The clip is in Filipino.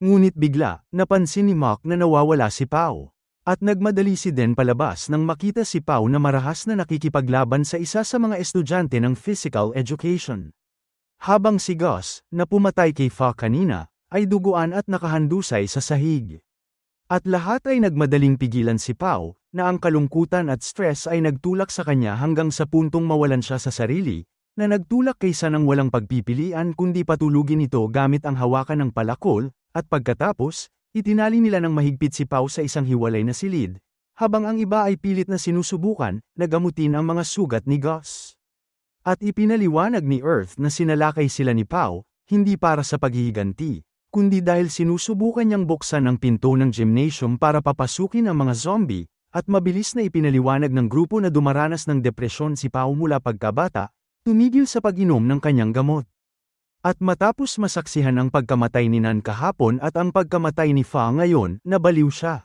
Ngunit bigla, napansin ni Mark na nawawala si Pao. At nagmadali si Den palabas nang makita si Pao na marahas na nakikipaglaban sa isa sa mga estudyante ng physical education. Habang si Gus, na pumatay kay Fa kanina, ay duguan at nakahandusay sa sahig. At lahat ay nagmadaling pigilan si Pao, na ang kalungkutan at stress ay nagtulak sa kanya hanggang sa puntong mawalan siya sa sarili, na nagtulak kaysa ng walang pagpipilian kundi patulugin ito gamit ang hawakan ng palakol, at pagkatapos, itinali nila ng mahigpit si Pao sa isang hiwalay na silid, habang ang iba ay pilit na sinusubukan, na gamutin ang mga sugat ni Gus. At ipinaliwanag ni Earth na sinalakay sila ni Pao, hindi para sa paghihiganti, kundi dahil sinusubukan niyang buksan ang pinto ng gymnasium para papasukin ang mga zombie, at mabilis na ipinaliwanag ng grupo na dumaranas ng depresyon si Pao mula pagkabata, tumigil sa pag-inom ng kanyang gamot. At matapos masaksihan ang pagkamatay ni Nan kahapon at ang pagkamatay ni Fa ngayon, nabaliw siya.